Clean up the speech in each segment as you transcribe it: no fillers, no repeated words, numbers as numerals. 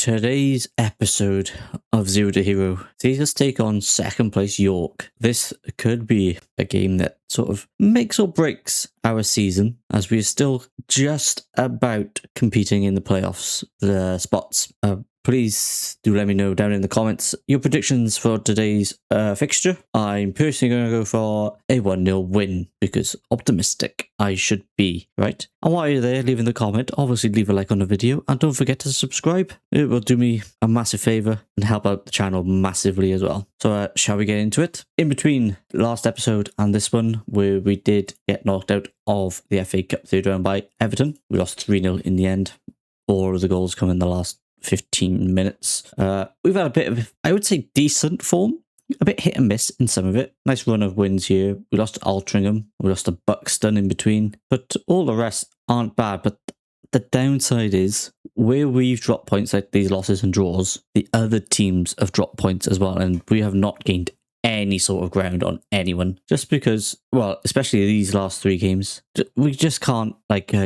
today's episode of Zero2Hero sees us take on second place York. This could be a game that sort of makes or breaks our season, as we are still just about competing in the playoffs, the spots. Please do let me know down in the comments your predictions for today's fixture. I'm personally going to go for a 1-0 win because optimistic I should be, right? And while you're there leaving the comment, obviously leave a like on the video and don't forget to subscribe. It will do me a massive favour and help out the channel massively as well. So shall we get into it? In between last episode and this one, where we did get knocked out of the FA Cup third round by Everton, we lost 3-0 in the end. 4 of the goals come in the last 15 minutes. We've had a bit of, I would say, decent form. A bit hit and miss in some of it. Nice run of wins here. We lost to Altrincham. We lost to Buxton in between. But all the rest aren't bad. But the downside is, where we've dropped points like these losses and draws, the other teams have dropped points as well. And we have not gained any sort of ground on anyone, just because, well, especially these last 3 games, we just can't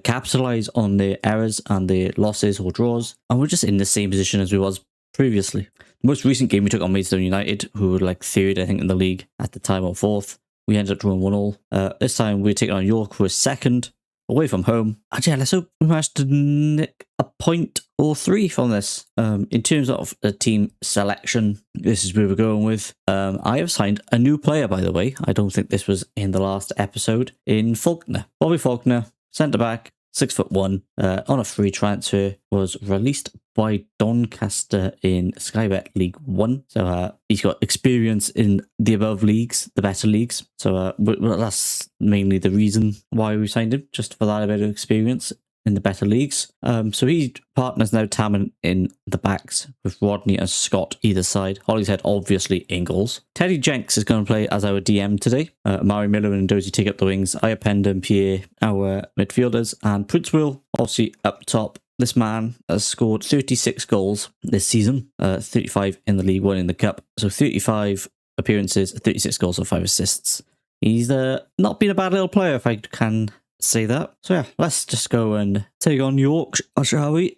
capitalize on the errors and the losses or draws, and we're just in the same position as we was previously. The most recent game we took on Maidstone United, who were like 3rd I think in the league at the time, or 4th. We ended up drawing 1-1. This time we're taking on York, who are 2nd, away from home. And yeah, let's hope we manage to nick a point or 3 from this. In terms of the team selection, this is where we're going with. I have signed a new player, by the way. I don't think this was in the last episode. In Faulkner. Bobby Faulkner, centre-back, 6'1", on a free transfer, was released by Doncaster in Sky Bet League 1. So he's got experience in the above leagues, the better leagues. So that's mainly the reason why we signed him, just for that bit of experience in the better leagues. So he partners now Tammin in the backs, with Rodney and Scott either side. Hollingshead obviously in goals. Teddy Jenks is going to play as our DM today. Mari Miller and Dozy take up the wings. Iapenda and Pierre our midfielders, and Prince Will obviously up top. This man has scored 36 goals this season, 35 in the League One in the Cup. So 35 appearances, 36 goals and 5 assists. He's not been a bad little player, if I can say that. So yeah, let's just go and take on York, shall we?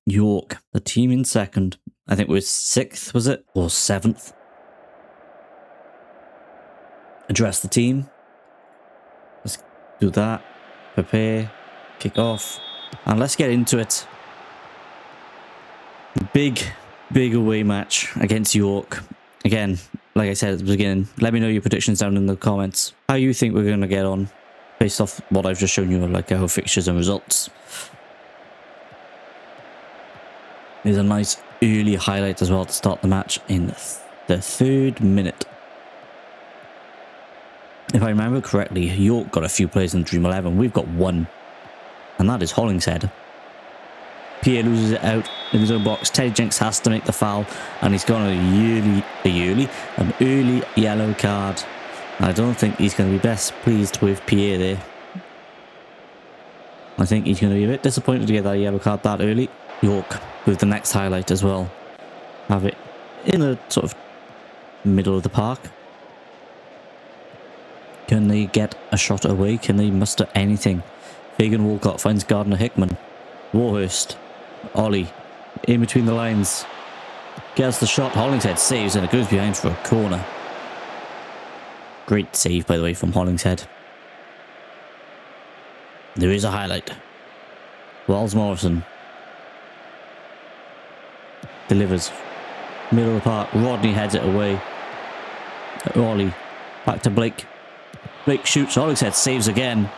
York, the team in 2nd. I think we're 6th, was it? Or 7th. Address the team. Let's do that. Prepare. Kick off. And let's get into it. Big away match against York. Again, like I said at the beginning, let me know your predictions down in the comments. How you think we're going to get on, based off what I've just shown you, like our fixtures and results. There's a nice early highlight as well to start the match in the 3rd minute. If I remember correctly, York got a few players in Dream 11. We've got 1. And that is Hollingshead. Pierre loses it out in his own box. Teddy Jenks has to make the foul, and he's got an early yellow card. I don't think he's going to be best pleased with Pierre there. I think he's going to be a bit disappointed to get that yellow card that early. York with the next highlight as well. Have it in the sort of middle of the park. Can they get a shot away? Can they muster anything? Fagan Walcott finds Gardner Hickman. Warhurst. Ollie. In between the lines. Gets the shot. Hollingshead saves and it goes behind for a corner. Great save, by the way, from Hollingshead. There is a highlight. Wells Morrison. Delivers. Middle of the park. Rodney heads it away. Ollie. Back to Blake. Blake shoots. Hollingshead saves again.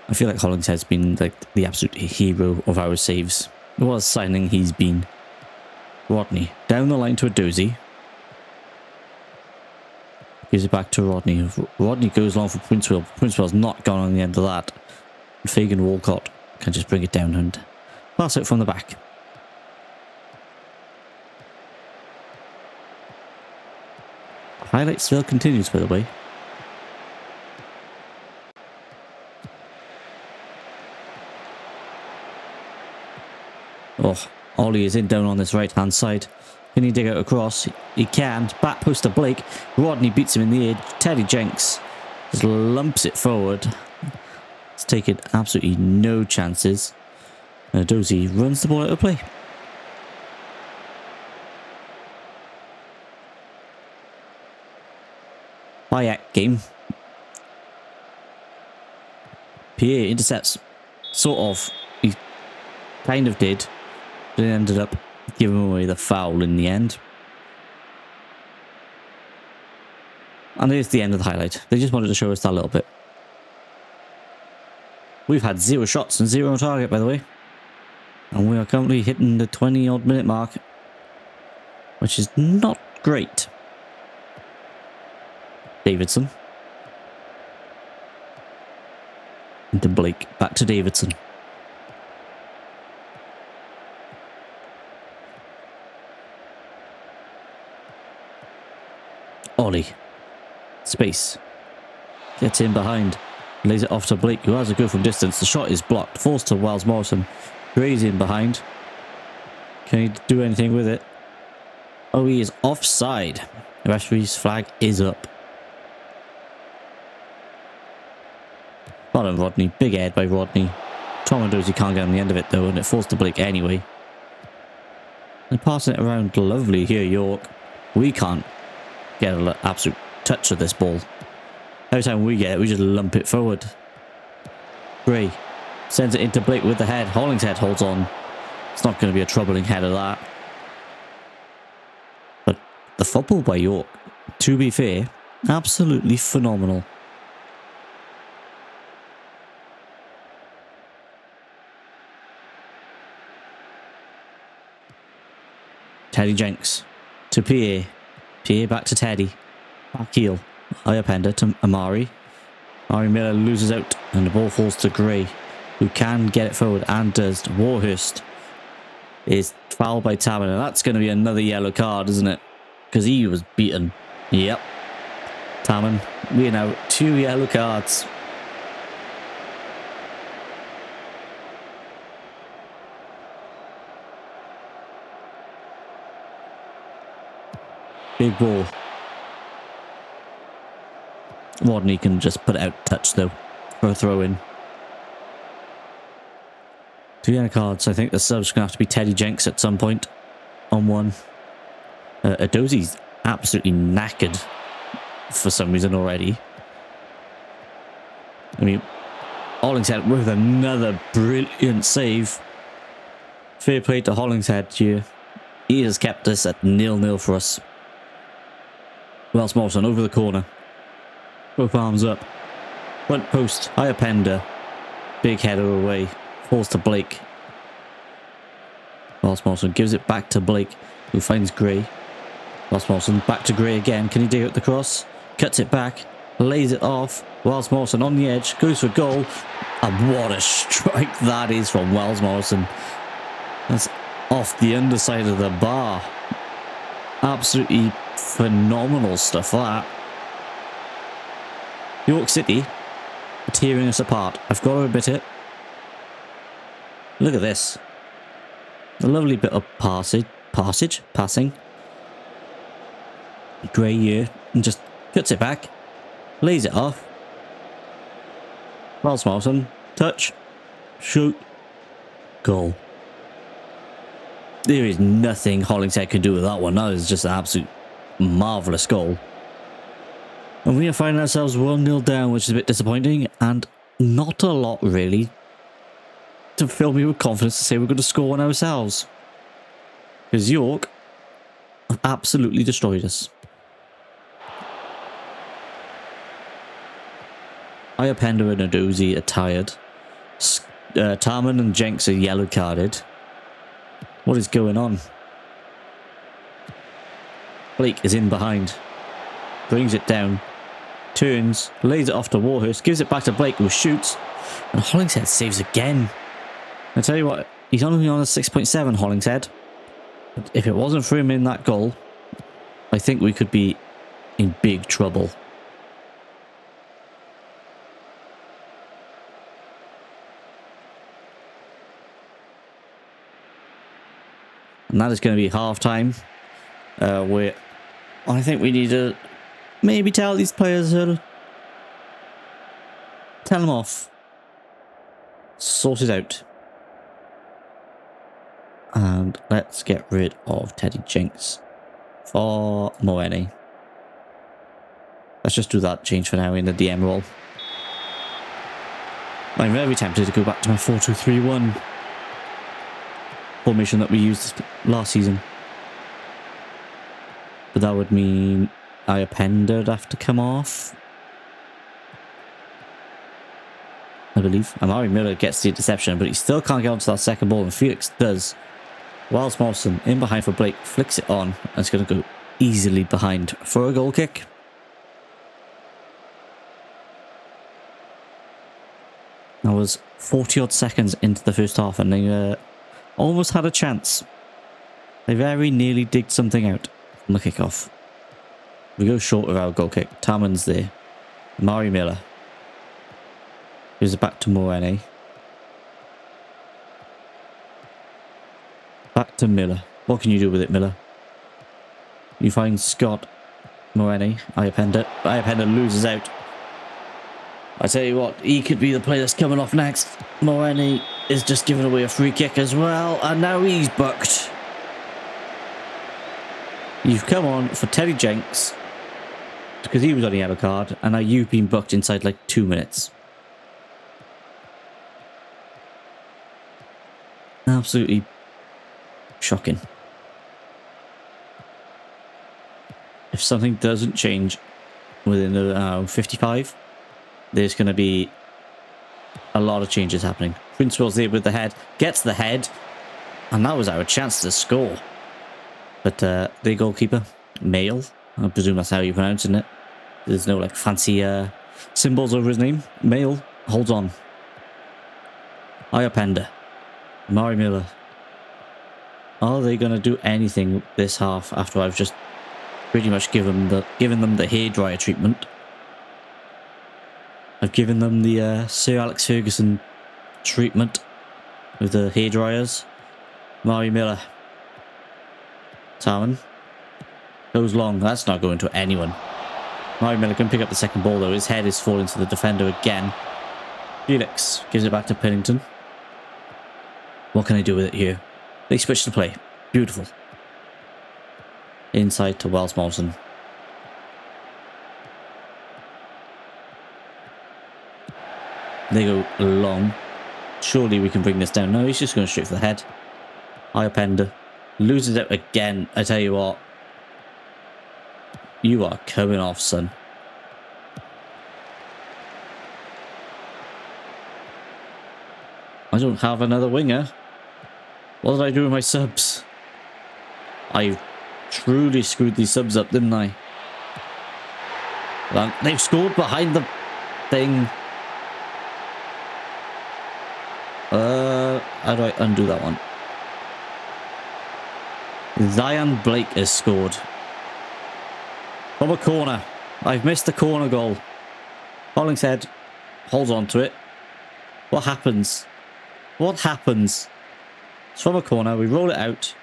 I feel like Hollingshead's been like the absolute hero of our saves. What a signing he's been. Rodney. Down the line to a Dozy. Gives it back to Rodney. Rodney goes long for Princewell. Princewell's not gone on the end of that. Fagan Walcott can just bring it down and pass it from the back. Highlight still continues, by the way. Oh, Ollie is in down on this right hand side. Can he dig out a cross? He can. Back post to Blake. Rodney beats him in the edge. Teddy Jenks just lumps it forward. It's taken absolutely no chances. Dozy runs the ball out of play. Bayek game. Pierre intercepts. Sort of. He kind of did. But it ended up giving away the foul in the end. And it's the end of the highlight. They just wanted to show us that a little bit. We've had 0 shots and 0 on target, by the way. And we are currently hitting the 20-odd minute mark. Which is not great. Davidson. Into Blake. Back to Davidson. Ollie. Space. Gets in behind. Lays it off to Blake, who has a go from distance. The shot is blocked. Falls to Wells Morrison. Gray's in behind. Can he do anything with it? Oh, he is offside. The referee's flag is up. Well done, Rodney. Big head by Rodney. Tom and Dozy can't get on the end of it, though, and it falls to Blake anyway. They're passing it around lovely here, York. We can't get an absolute touch of this ball. Every time we get it, we just lump it forward. Gray sends it into Blake with the head. Hollingshead holds on. It's not going to be a troubling header, that. But the football by York, to be fair, absolutely phenomenal. Teddy Jenks to Pierre. Pierre back to Teddy. Back heel. High upender to Amari. Amari Miller loses out and the ball falls to Gray, who can get it forward and does. Warhurst is fouled by Taman, and that's going to be another yellow card, isn't it? Because he was beaten. Yep. Taman, we are now 2 yellow cards. Big ball. Rodney can just put it out touch though for a throw in. 2 yellow cards. I think the sub's gonna have to be Teddy Jenks at some point on one. Adozi's absolutely knackered for some reason already. I mean, Hollingshead with another brilliant save. Fair play to Hollingshead here. He has kept us at 0-0 for us. Wells Morrison over the corner. Both arms up. Front post. High upender. Big header away. Falls to Blake. Wells Morrison gives it back to Blake, who finds Gray. Wells Morrison back to Gray again. Can he dig out the cross? Cuts it back. Lays it off. Wells Morrison on the edge. Goes for goal. And what a strike that is from Wells Morrison. That's off the underside of the bar. Absolutely phenomenal stuff, that. York City are tearing us apart. I've got to admit it. Look at this. A lovely bit of passing. Gray here. And just cuts it back. Lays it off. Wells Morrison. Touch. Shoot. Goal. There is nothing Hollingshead can do with that one. That is just an absolute marvellous goal. And we are finding ourselves 1-0 down, which is a bit disappointing, and not a lot really to fill me with confidence to say we're going to score one ourselves. Because York have absolutely destroyed us. Iapenda and Adozi are tired. Tarman and Jenks are yellow carded. What is going on? Blake is in behind. Brings it down. Turns. Lays it off to Warhurst. Gives it back to Blake, who shoots. And Hollingshead saves again. I tell you what, he's only on a 6.7, Hollingshead. But if it wasn't for him in that goal, I think we could be in big trouble. And that is going to be half time. Where I think we need to maybe tell these players to tell them off. Sort it out. And let's get rid of Teddy Jenks for Moeni. Let's just do that change for now in the DM role. I'm very tempted to go back to my 4-2-3-1 formation that we used last season. But that would mean Iapenda would have to come off, I believe. Amari Miller gets the interception, but he still can't get onto that second ball, and Felix does. While Smolson in behind for Blake, flicks it on, and it's going to go easily behind for a goal kick. That was 40 odd seconds into the first half, and they almost had a chance. They very nearly digged something out from the kickoff. We go short of our goal kick. Taman's there. Amari Miller gives it back to Moeni. Back to Miller. What can you do with it, Miller? You find Scott. Moeni. Iapenda. Iapenda loses out. I tell you what, he could be the player that's coming off next. Moeni is just giving away a free kick as well, and now he's booked. You've come on for Teddy Jenks because he was on the yellow card, and now you've been booked inside like 2 minutes. Absolutely shocking. If something doesn't change within the 55, there's going to be a lot of changes happening. Princewell's there with the head, gets the head, and that was our chance to score. But the goalkeeper, Male, I presume that's how you're pronouncing it. There's no like fancy symbols over his name. Male holds on. Iapenda. Amari Miller. Are they going to do anything this half after I've just pretty much given them the hairdryer treatment? I've given them the Sir Alex Ferguson treatment with the hairdryers. Amari Miller. Tarman. Goes long. That's not going to anyone. Amari Miller can pick up the second ball though. His head is falling to the defender again. Felix gives it back to Pennington. What can I do with it here? They switch the play. Beautiful. Inside to Wells Molson. They go long. Surely we can bring this down. No, he's just going straight for the head. Iapenda loses it again. I tell you what. You are coming off, son. I don't have another winger. What did I do with my subs? I truly screwed these subs up, didn't I? They've scored behind the thing. How do I undo that one? Zion Blake has scored. From a corner. I've missed the corner goal. Hollingshead holds on to it. What happens? What happens? It's from a corner. We roll it out.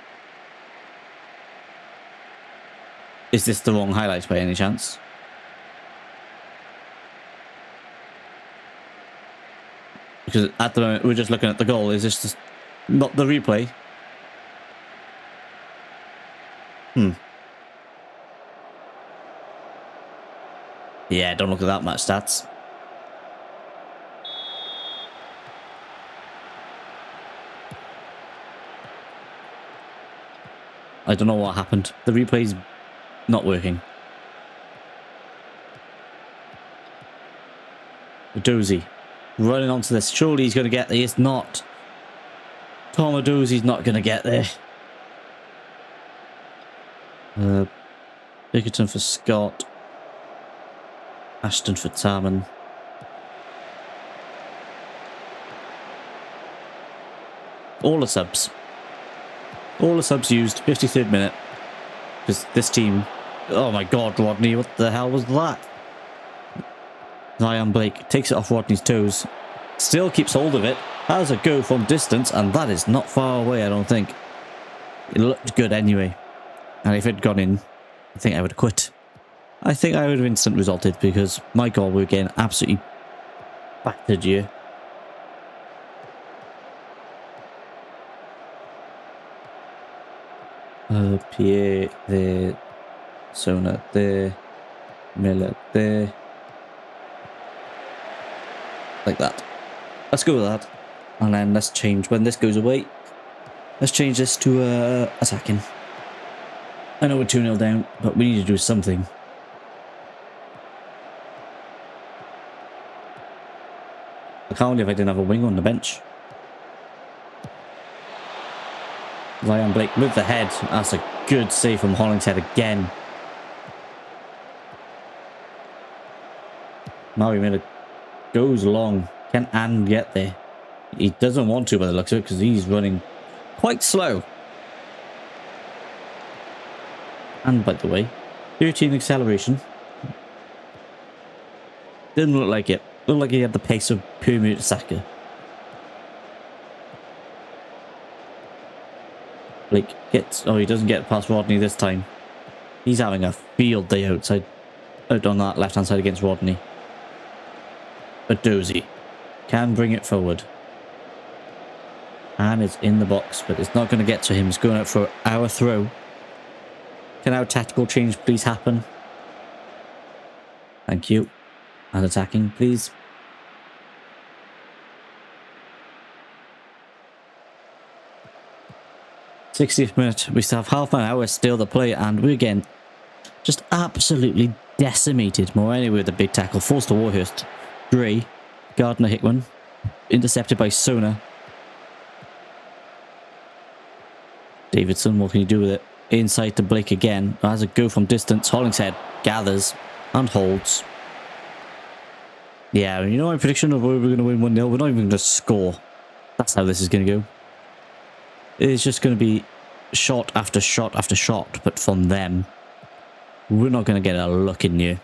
Is this the wrong highlight by any chance? Because at the moment we're just looking at the goal. Is this just not the replay? Yeah, don't look at that much stats. I don't know what happened. The replay's not working. Dozy running onto this. Surely he's going to get there. He's not. Tomadozi's not going to get there. Bickerton for Scott. Ashton for Tarman. All the subs. All the subs used. 53rd minute. Because this team... Oh my god, Rodney. What the hell was that? Zion Blake takes it off Rodney's toes. Still keeps hold of it. Has a go from distance. And that is not far away, I don't think. It looked good anyway. And if it had gone in, I think I would have quit. I think I would have instant resulted because my god, we're getting absolutely battered here. Pierre there. Sona there. Miller there. Like that. Let's go with that. And then let's change. When this goes away, let's change this to attacking. I know we're 2-0 down, but we need to do something. I can't believe I didn't have a wing on the bench. Ryan Blake with the head. That's a good save from Hollingshead again. Mario Miller goes long. Can and get there. He doesn't want to by the looks of it because he's running quite slow. And by the way, 13 acceleration. Didn't look like it. Looked like he had the pace of Pumu Saka. Blake gets... Oh, he doesn't get past Rodney this time. He's having a field day out on that left-hand side against Rodney. But Dozy can bring it forward. And it's in the box, but it's not going to get to him. It's going out for our throw. Can our tactical change please happen? Thank you. And attacking, please. '60th minute. We still have half an hour still to play, and we again just absolutely decimated Moreno with a big tackle. Forced to Warhurst. Gray. Gardner Hickman. Intercepted by Sona. Davidson, what can you do with it? Inside to Blake again. Has a go from distance. Hollingshead gathers and holds. Yeah, you know my prediction of where we're going to win 1-0? We're not even going to score. That's how this is going to go. It's just going to be shot after shot after shot, but from them. We're not going to get a look in you.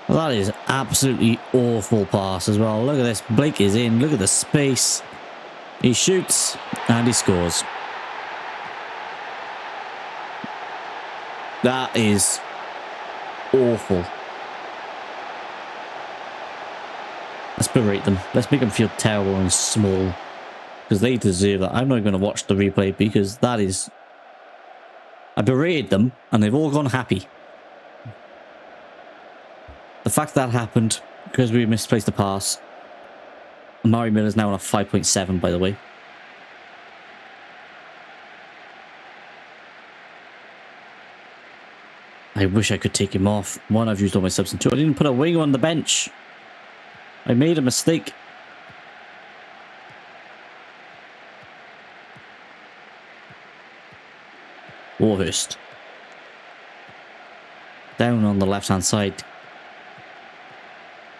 Well, that is absolutely awful pass as well. Look at this. Blake is in. Look at the space. He shoots and he scores. That is awful. Let's berate them. Let's make them feel terrible and small. Because they deserve that. I'm not going to watch the replay because that is... I berated them and they've all gone happy. The fact that happened because we misplaced the pass. Mario Miller's now on a 5.7, by the way. I wish I could take him off. One, I've used all my subs, and two, I didn't put a wing on the bench. I made a mistake. Warhurst. Down on the left-hand side.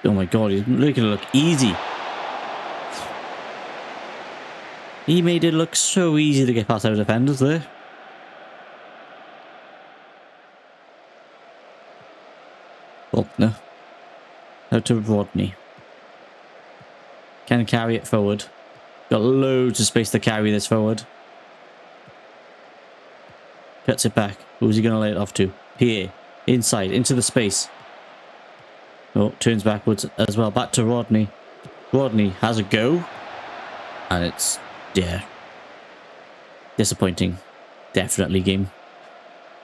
Oh my god, he's making it look easy. He made it look so easy to get past our defenders there. Faulkner. Out to Rodney. Can carry it forward. Got loads of space to carry this forward. Cuts it back. Who's he going to lay it off to? Pierre. Inside. Into the space. Oh, turns backwards as well. Back to Rodney. Rodney has a go. And it's... yeah. Disappointing. Definitely game.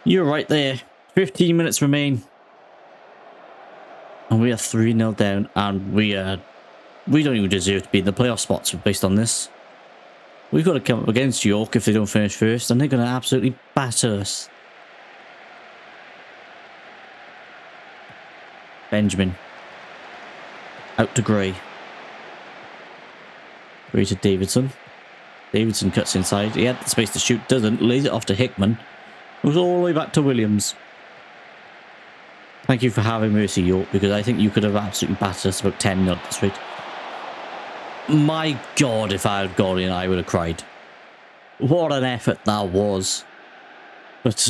You're right there. 15 minutes remain. And we are 3-0 down. And we don't even deserve to be in the playoff spots based on this. We've got to come up against York if they don't finish first. And they're going to absolutely batter us. Benjamin. Out to Gray. Gray to Davidson. Davidson cuts inside. He had the space to shoot, doesn't. Lays it off to Hickman. Goes all the way back to Williams. Thank you for having mercy, York, because I think you could have absolutely battered us about 10-0 at this rate. My God, if I had gone in, I would have cried. What an effort that was. But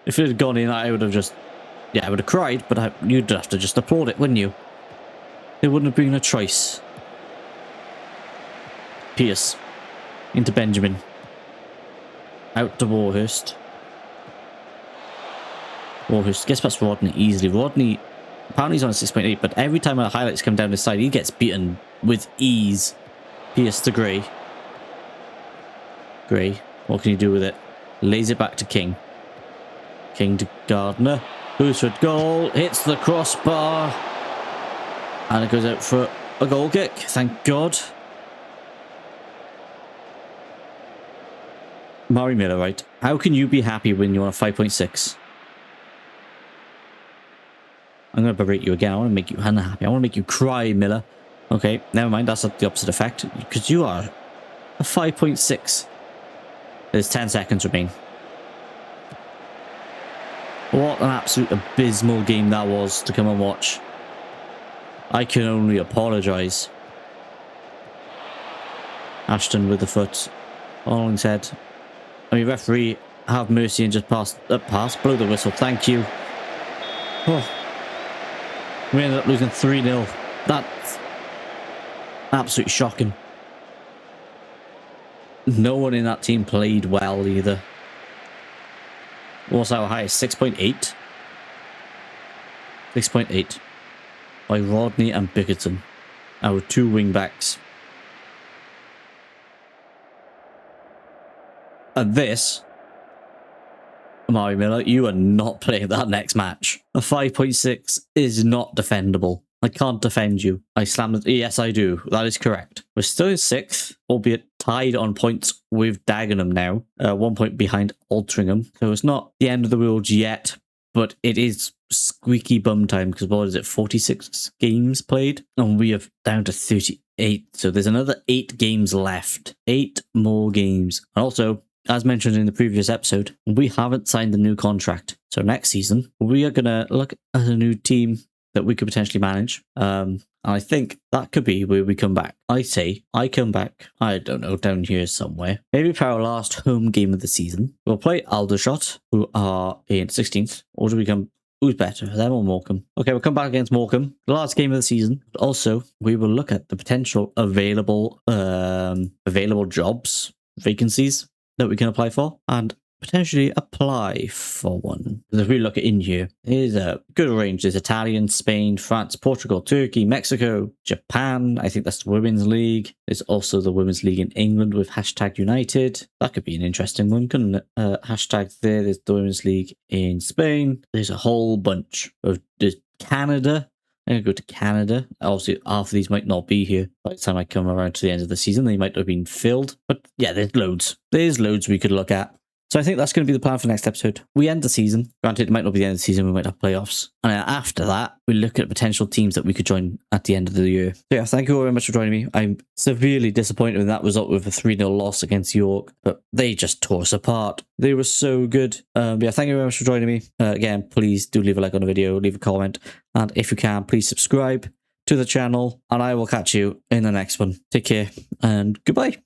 if it had gone in, I would have just... yeah, I would have cried, but you'd have to just applaud it, wouldn't you? It wouldn't have been a choice. Pierce. Into Benjamin. Out to Warhurst. Warhurst gets past Rodney easily. Rodney, apparently he's on a 6.8, but every time our highlights come down this side, he gets beaten with ease. Pierce to Gray. Gray. What can you do with it? Lays it back to King. King to Gardner. Boosford goal. Hits the crossbar. And it goes out for a goal kick. Thank God. Murray Miller, right? How can you be happy when you're on a 5.6? I'm going to berate you again. I want to make you unhappy. I want to make you cry, Miller. Okay, never mind. That's the opposite effect. Because you are a 5.6. There's 10 seconds remain. What an absolute abysmal game that was to come and watch. I can only apologise. Ashton with the foot. Hollingshead. I mean, referee, have mercy and just pass. Blow the whistle. Thank you. Oh. We ended up losing 3-0. That's absolutely shocking. No one in that team played well either. What's our highest? 6.8? 6.8. By Rodney and Bickerton. Our two wing backs. And this, Murray Miller, you are not playing that next match. A 5.6 is not defendable. I can't defend you. I slammed it. Yes, I do. That is correct. We're still in 6th, albeit tied on points with Dagenham now. 1 point behind Altrincham. So it's not the end of the world yet, but it is squeaky bum time because what is it, 46 games played? And we are down to 38. So there's another 8 games left. 8 more games. And also, as mentioned in the previous episode, we haven't signed the new contract. So next season, we are going to look at a new team that we could potentially manage. And I think that could be where we come back. I say, I come back, I don't know, down here somewhere. Maybe for our last home game of the season. We'll play Aldershot, who are in 16th. Or do we come... Who's better, them or Morecambe? Okay, we'll come back against Morecambe. The last game of the season. Also, we will look at the potential available jobs, vacancies that we can apply for, and potentially apply for one. If we look at in here, there's a good range. There's Italian, Spain, France, Portugal, Turkey, Mexico, Japan. I think that's the Women's League. There's also the Women's League in England with #United. That could be an interesting one, couldn't it? Hashtag there. There's the Women's League in Spain. There's a whole bunch of Canada. I'm going to go to Canada. Obviously, half of these might not be here. By the time I come around to the end of the season, they might have been filled. But yeah, there's loads. There's loads we could look at. So I think that's going to be the plan for next episode. We end the season. Granted, it might not be the end of the season. We might have playoffs. And then after that, we look at potential teams that we could join at the end of the year. So yeah, thank you all very much for joining me. I'm severely disappointed in that result with a 3-0 loss against York. But they just tore us apart. They were so good. Yeah, thank you very much for joining me. Again, please do leave a like on the video. Leave a comment. And if you can, please subscribe to the channel. And I will catch you in the next one. Take care and goodbye.